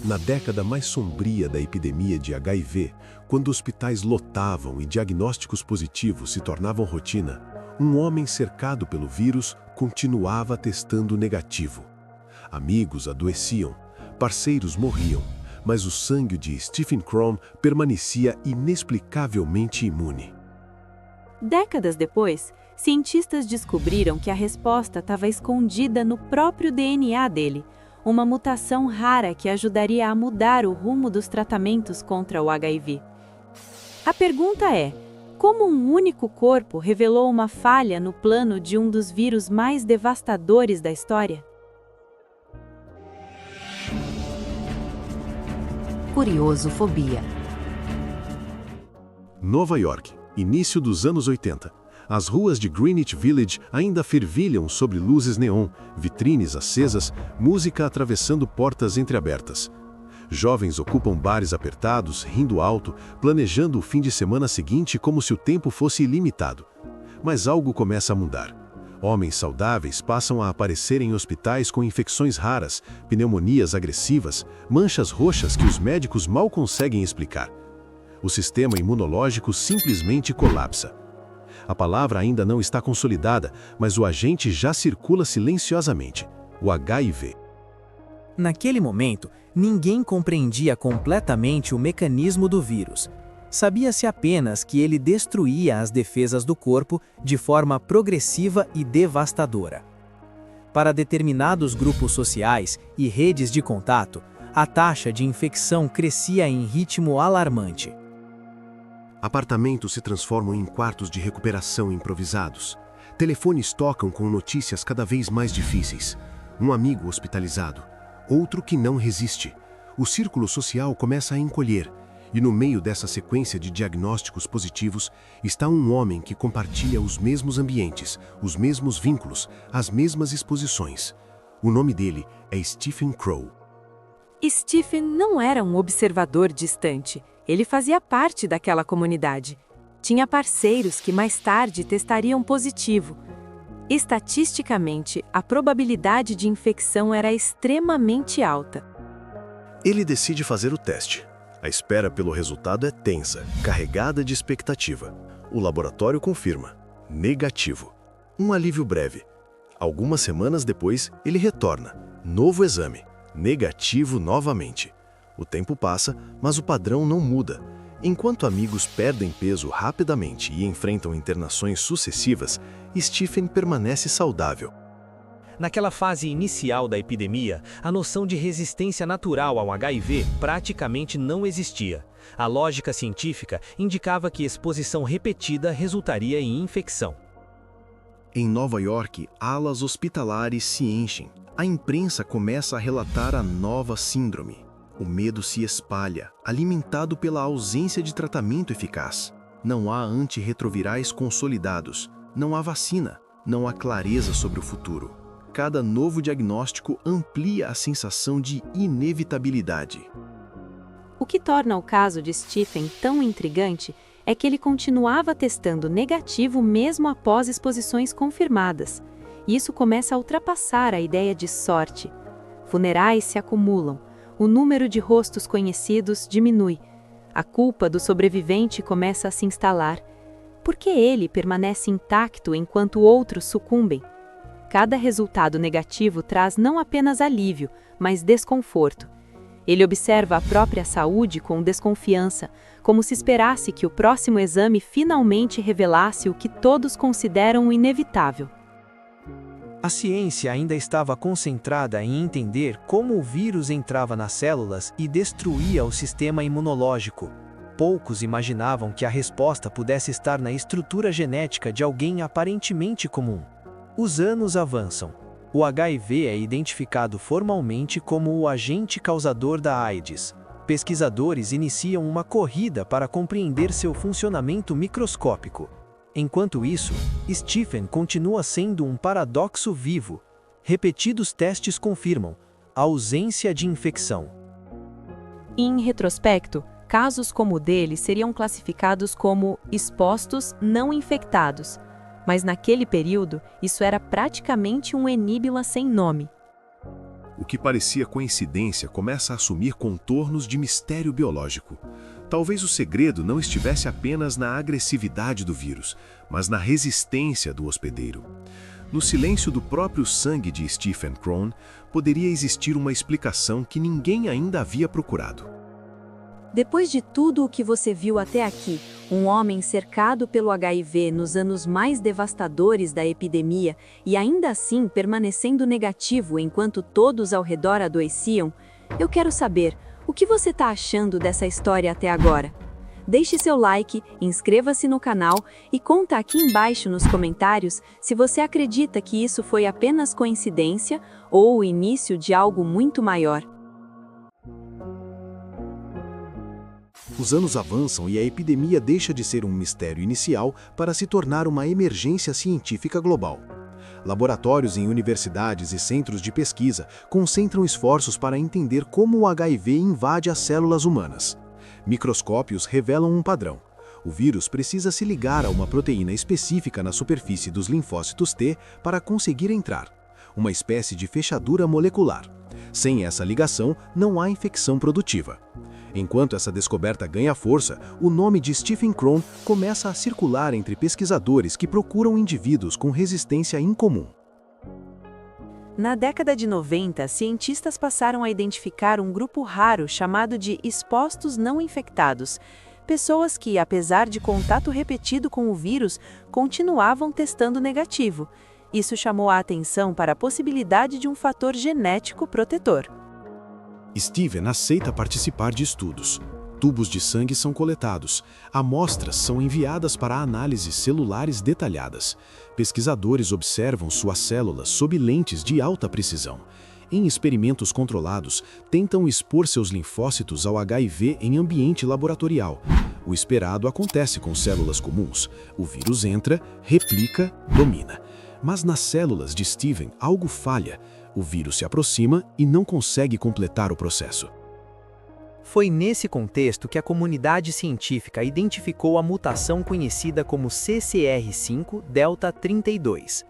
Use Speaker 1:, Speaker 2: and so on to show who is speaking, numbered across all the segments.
Speaker 1: Na década mais sombria da epidemia de HIV, quando hospitais lotavam e diagnósticos positivos se tornavam rotina, um homem cercado pelo vírus continuava testando negativo. Amigos adoeciam, parceiros morriam, mas o sangue de Stephen Crumb permanecia inexplicavelmente imune.
Speaker 2: Décadas depois, cientistas descobriram que a resposta estava escondida no próprio DNA dele, uma mutação rara que ajudaria a mudar o rumo dos tratamentos contra o HIV. A pergunta é: como um único corpo revelou uma falha no plano de um dos vírus mais devastadores da história?
Speaker 3: Curiosofobia.
Speaker 1: Nova York, início dos anos 80. As ruas de Greenwich Village ainda fervilham sobre luzes neon, vitrines acesas, música atravessando portas entreabertas. Jovens ocupam bares apertados, rindo alto, planejando o fim de semana seguinte como se o tempo fosse ilimitado. Mas algo começa a mudar. Homens saudáveis passam a aparecer em hospitais com infecções raras, pneumonias agressivas, manchas roxas que os médicos mal conseguem explicar. O sistema imunológico simplesmente colapsa. A palavra ainda não está consolidada, mas o agente já circula silenciosamente: o HIV.
Speaker 4: Naquele momento, ninguém compreendia completamente o mecanismo do vírus. Sabia-se apenas que ele destruía as defesas do corpo de forma progressiva e devastadora. Para determinados grupos sociais e redes de contato, a taxa de infecção crescia em ritmo alarmante.
Speaker 1: Apartamentos se transformam em quartos de recuperação improvisados. Telefones tocam com notícias cada vez mais difíceis. Um amigo hospitalizado, outro que não resiste. O círculo social começa a encolher, e no meio dessa sequência de diagnósticos positivos está um homem que compartilha os mesmos ambientes, os mesmos vínculos, as mesmas exposições. O nome dele é Stephen Crumb.
Speaker 2: Stephen não era um observador distante. Ele fazia parte daquela comunidade. Tinha parceiros que mais tarde testariam positivo. Estatisticamente, a probabilidade de infecção era extremamente alta.
Speaker 1: Ele decide fazer o teste. A espera pelo resultado é tensa, carregada de expectativa. O laboratório confirma: negativo. Um alívio breve. Algumas semanas depois, ele retorna. Novo exame. Negativo novamente. O tempo passa, mas o padrão não muda. Enquanto amigos perdem peso rapidamente e enfrentam internações sucessivas, Stephen permanece saudável.
Speaker 5: Naquela fase inicial da epidemia, a noção de resistência natural ao HIV praticamente não existia. A lógica científica indicava que exposição repetida resultaria em infecção.
Speaker 1: Em Nova York, alas hospitalares se enchem. A imprensa começa a relatar a nova síndrome. O medo se espalha, alimentado pela ausência de tratamento eficaz. Não há antirretrovirais consolidados, não há vacina, não há clareza sobre o futuro. Cada novo diagnóstico amplia a sensação de inevitabilidade.
Speaker 2: O que torna o caso de Stephen tão intrigante é que ele continuava testando negativo mesmo após exposições confirmadas. E isso começa a ultrapassar a ideia de sorte. Funerais se acumulam, o número de rostos conhecidos diminui. A culpa do sobrevivente começa a se instalar. Por que ele permanece intacto enquanto outros sucumbem? Cada resultado negativo traz não apenas alívio, mas desconforto. Ele observa a própria saúde com desconfiança, como se esperasse que o próximo exame finalmente revelasse o que todos consideram inevitável.
Speaker 4: A ciência ainda estava concentrada em entender como o vírus entrava nas células e destruía o sistema imunológico. Poucos imaginavam que a resposta pudesse estar na estrutura genética de alguém aparentemente comum. Os anos avançam. O HIV é identificado formalmente como o agente causador da AIDS. Pesquisadores iniciam uma corrida para compreender seu funcionamento microscópico. Enquanto isso, Stephen continua sendo um paradoxo vivo. Repetidos testes confirmam a ausência de infecção.
Speaker 2: Em retrospecto, casos como o dele seriam classificados como expostos não infectados, mas naquele período isso era praticamente um eníbila sem nome.
Speaker 1: O que parecia coincidência começa a assumir contornos de mistério biológico. Talvez o segredo não estivesse apenas na agressividade do vírus, mas na resistência do hospedeiro. No silêncio do próprio sangue de Stephen Crone, poderia existir uma explicação que ninguém ainda havia procurado.
Speaker 6: Depois de tudo o que você viu até aqui, um homem cercado pelo HIV nos anos mais devastadores da epidemia e ainda assim permanecendo negativo enquanto todos ao redor adoeciam, eu quero saber, o que você está achando dessa história até agora? Deixe seu like, inscreva-se no canal e conta aqui embaixo nos comentários se você acredita que isso foi apenas coincidência ou o início de algo muito maior.
Speaker 1: Os anos avançam e a epidemia deixa de ser um mistério inicial para se tornar uma emergência científica global. Laboratórios em universidades e centros de pesquisa concentram esforços para entender como o HIV invade as células humanas. Microscópios revelam um padrão. O vírus precisa se ligar a uma proteína específica na superfície dos linfócitos T para conseguir entrar. Uma espécie de fechadura molecular. Sem essa ligação, não há infecção produtiva. Enquanto essa descoberta ganha força, o nome de Stephen Crone começa a circular entre pesquisadores que procuram indivíduos com resistência incomum.
Speaker 2: Na década de 90, cientistas passaram a identificar um grupo raro chamado de expostos não infectados, pessoas que, apesar de contato repetido com o vírus, continuavam testando negativo. Isso chamou a atenção para a possibilidade de um fator genético protetor.
Speaker 1: Stephen aceita participar de estudos. Tubos de sangue são coletados. Amostras são enviadas para análises celulares detalhadas. Pesquisadores observam suas células sob lentes de alta precisão. Em experimentos controlados, tentam expor seus linfócitos ao HIV em ambiente laboratorial. O esperado acontece com células comuns. O vírus entra, replica, domina. Mas nas células de Stephen, algo falha. O vírus se aproxima e não consegue completar o processo.
Speaker 4: Foi nesse contexto que a comunidade científica identificou a mutação conhecida como CCR5 delta 32.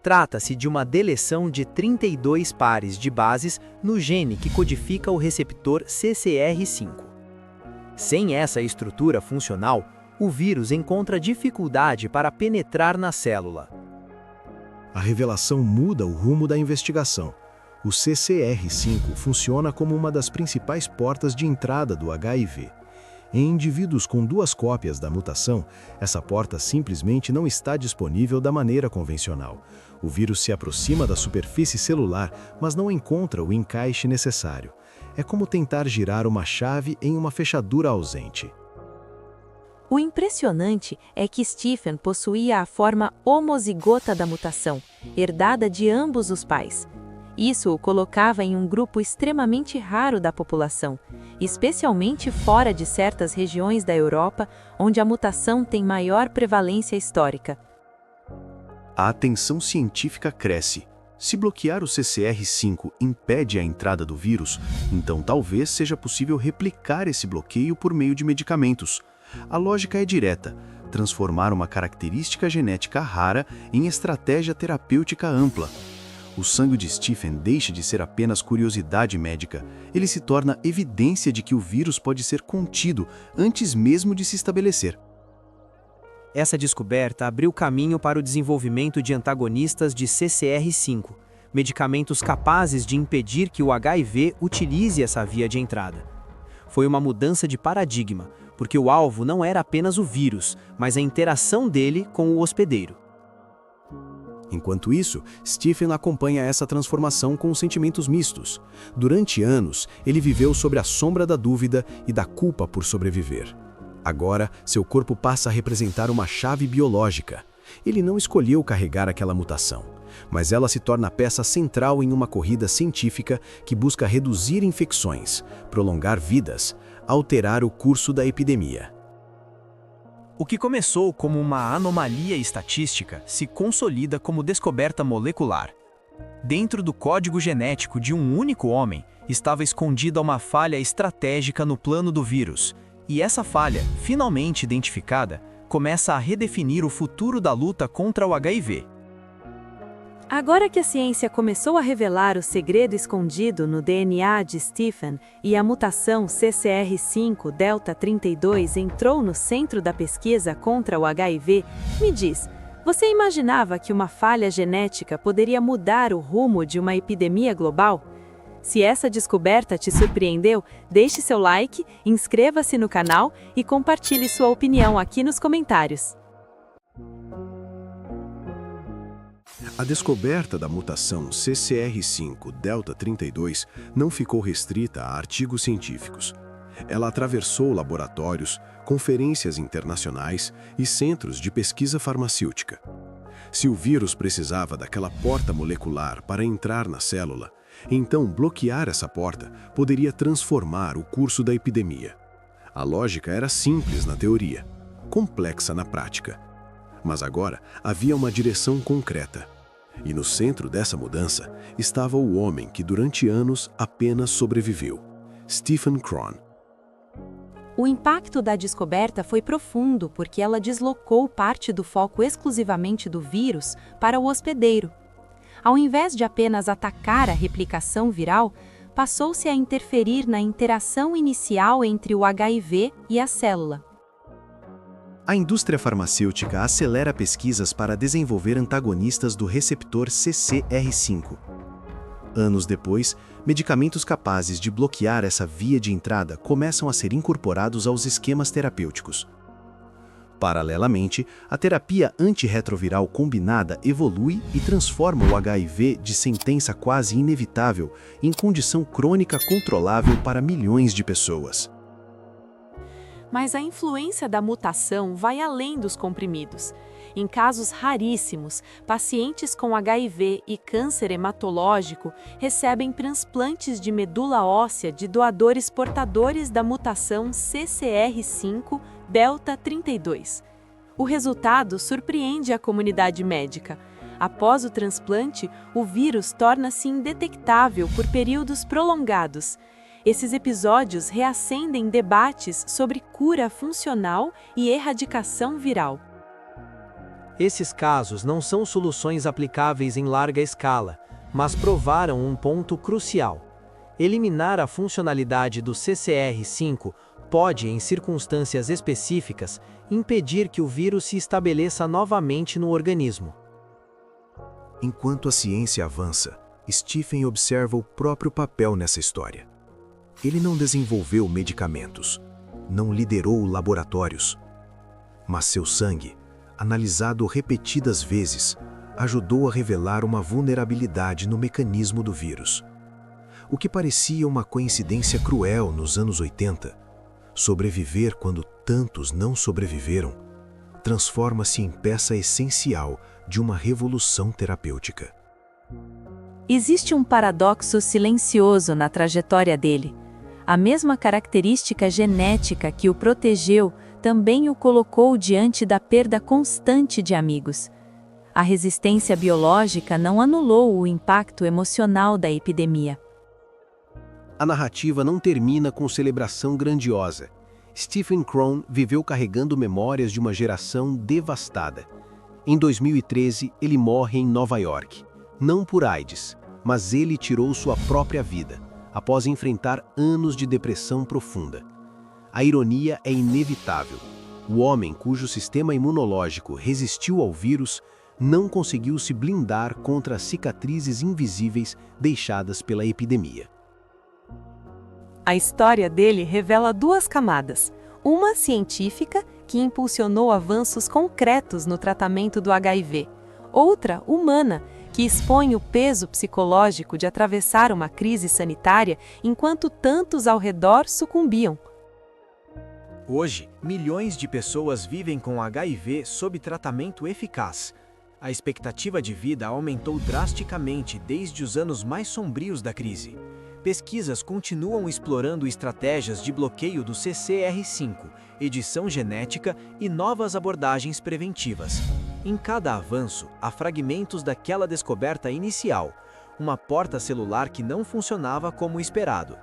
Speaker 4: Trata-se de uma deleção de 32 pares de bases no gene que codifica o receptor CCR5. Sem essa estrutura funcional, o vírus encontra dificuldade para penetrar na célula.
Speaker 1: A revelação muda o rumo da investigação. O CCR5 funciona como uma das principais portas de entrada do HIV. Em indivíduos com 2 cópias da mutação, essa porta simplesmente não está disponível da maneira convencional. O vírus se aproxima da superfície celular, mas não encontra o encaixe necessário. É como tentar girar uma chave em uma fechadura ausente.
Speaker 2: O impressionante é que Stephen possuía a forma homozigota da mutação, herdada de ambos os pais. Isso o colocava em um grupo extremamente raro da população, especialmente fora de certas regiões da Europa, onde a mutação tem maior prevalência histórica.
Speaker 1: A atenção científica cresce. Se bloquear o CCR5 impede a entrada do vírus, então talvez seja possível replicar esse bloqueio por meio de medicamentos. A lógica é direta: transformar uma característica genética rara em estratégia terapêutica ampla. O sangue de Stephen deixa de ser apenas curiosidade médica. Ele se torna evidência de que o vírus pode ser contido antes mesmo de se estabelecer.
Speaker 4: Essa descoberta abriu caminho para o desenvolvimento de antagonistas de CCR5, medicamentos capazes de impedir que o HIV utilize essa via de entrada. Foi uma mudança de paradigma, porque o alvo não era apenas o vírus, mas a interação dele com o hospedeiro.
Speaker 1: Enquanto isso, Stephen acompanha essa transformação com sentimentos mistos. Durante anos, ele viveu sob a sombra da dúvida e da culpa por sobreviver. Agora, seu corpo passa a representar uma chave biológica. Ele não escolheu carregar aquela mutação, mas ela se torna peça central em uma corrida científica que busca reduzir infecções, prolongar vidas, alterar o curso da epidemia.
Speaker 4: O que começou como uma anomalia estatística se consolida como descoberta molecular. Dentro do código genético de um único homem estava escondida uma falha estratégica no plano do vírus, e essa falha, finalmente identificada, começa a redefinir o futuro da luta contra o HIV.
Speaker 2: Agora que a ciência começou a revelar o segredo escondido no DNA de Stephen e a mutação CCR5 delta 32 entrou no centro da pesquisa contra o HIV, me diz, você imaginava que uma falha genética poderia mudar o rumo de uma epidemia global? Se essa descoberta te surpreendeu, deixe seu like, inscreva-se no canal e compartilhe sua opinião aqui nos comentários.
Speaker 1: A descoberta da mutação CCR5 delta 32 não ficou restrita a artigos científicos. Ela atravessou laboratórios, conferências internacionais e centros de pesquisa farmacêutica. Se o vírus precisava daquela porta molecular para entrar na célula, então bloquear essa porta poderia transformar o curso da epidemia. A lógica era simples na teoria, complexa na prática. Mas agora havia uma direção concreta. E no centro dessa mudança estava o homem que durante anos apenas sobreviveu, Stephen Krohn.
Speaker 2: O impacto da descoberta foi profundo porque ela deslocou parte do foco exclusivamente do vírus para o hospedeiro. Ao invés de apenas atacar a replicação viral, passou-se a interferir na interação inicial entre o HIV e a célula.
Speaker 7: A indústria farmacêutica acelera pesquisas para desenvolver antagonistas do receptor CCR5. Anos depois, medicamentos capazes de bloquear essa via de entrada começam a ser incorporados aos esquemas terapêuticos. Paralelamente, a terapia antirretroviral combinada evolui e transforma o HIV de sentença quase inevitável em condição crônica controlável para milhões de pessoas.
Speaker 2: Mas a influência da mutação vai além dos comprimidos. Em casos raríssimos, pacientes com HIV e câncer hematológico recebem transplantes de medula óssea de doadores portadores da mutação CCR5 delta 32. O resultado surpreende a comunidade médica. Após o transplante, o vírus torna-se indetectável por períodos prolongados. Esses episódios reacendem debates sobre cura funcional e erradicação viral.
Speaker 4: Esses casos não são soluções aplicáveis em larga escala, mas provaram um ponto crucial. Eliminar a funcionalidade do CCR5 pode, em circunstâncias específicas, impedir que o vírus se estabeleça novamente no organismo.
Speaker 7: Enquanto a ciência avança, Stephen observa o próprio papel nessa história. Ele não desenvolveu medicamentos, não liderou laboratórios, mas seu sangue, analisado repetidas vezes, ajudou a revelar uma vulnerabilidade no mecanismo do vírus. O que parecia uma coincidência cruel nos anos 80, sobreviver quando tantos não sobreviveram, transforma-se em peça essencial de uma revolução terapêutica.
Speaker 6: Existe um paradoxo silencioso na trajetória dele. A mesma característica genética que o protegeu também o colocou diante da perda constante de amigos. A resistência biológica não anulou o impacto emocional da epidemia.
Speaker 8: A narrativa não termina com celebração grandiosa. Stephen Krohn viveu carregando memórias de uma geração devastada. Em 2013, ele morre em Nova York. Não por AIDS, mas ele tirou sua própria vida, após enfrentar anos de depressão profunda. A ironia é inevitável. O homem cujo sistema imunológico resistiu ao vírus não conseguiu se blindar contra as cicatrizes invisíveis deixadas pela epidemia.
Speaker 2: A história dele revela duas camadas. Uma científica, que impulsionou avanços concretos no tratamento do HIV. Outra, humana, que expõe o peso psicológico de atravessar uma crise sanitária enquanto tantos ao redor sucumbiam.
Speaker 4: Hoje, milhões de pessoas vivem com HIV sob tratamento eficaz. A expectativa de vida aumentou drasticamente desde os anos mais sombrios da crise. Pesquisas continuam explorando estratégias de bloqueio do CCR5, edição genética e novas abordagens preventivas. Em cada avanço, há fragmentos daquela descoberta inicial, uma porta celular que não funcionava como esperado.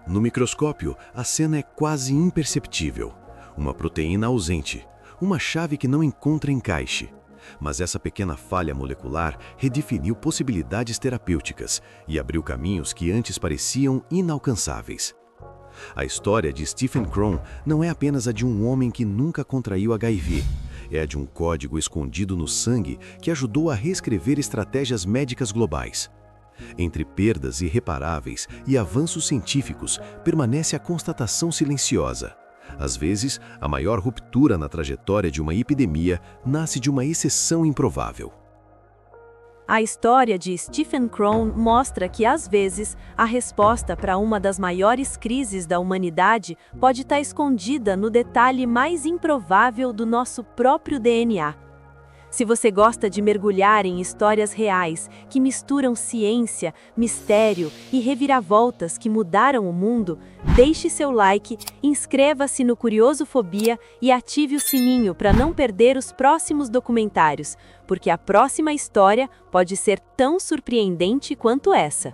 Speaker 1: No microscópio, a cena é quase imperceptível. Uma proteína ausente, uma chave que não encontra encaixe. Mas essa pequena falha molecular redefiniu possibilidades terapêuticas e abriu caminhos que antes pareciam inalcançáveis. A história de Stephen Crone não é apenas a de um homem que nunca contraiu HIV. É a de um código escondido no sangue que ajudou a reescrever estratégias médicas globais. Entre perdas irreparáveis e avanços científicos, permanece a constatação silenciosa. Às vezes, a maior ruptura na trajetória de uma epidemia nasce de uma exceção improvável.
Speaker 6: A história de Stephen Crone mostra que, às vezes, a resposta para uma das maiores crises da humanidade pode estar escondida no detalhe mais improvável do nosso próprio DNA. Se você gosta de mergulhar em histórias reais que misturam ciência, mistério e reviravoltas que mudaram o mundo, deixe seu like, inscreva-se no Curiosofobia e ative o sininho para não perder os próximos documentários, porque a próxima história pode ser tão surpreendente quanto essa.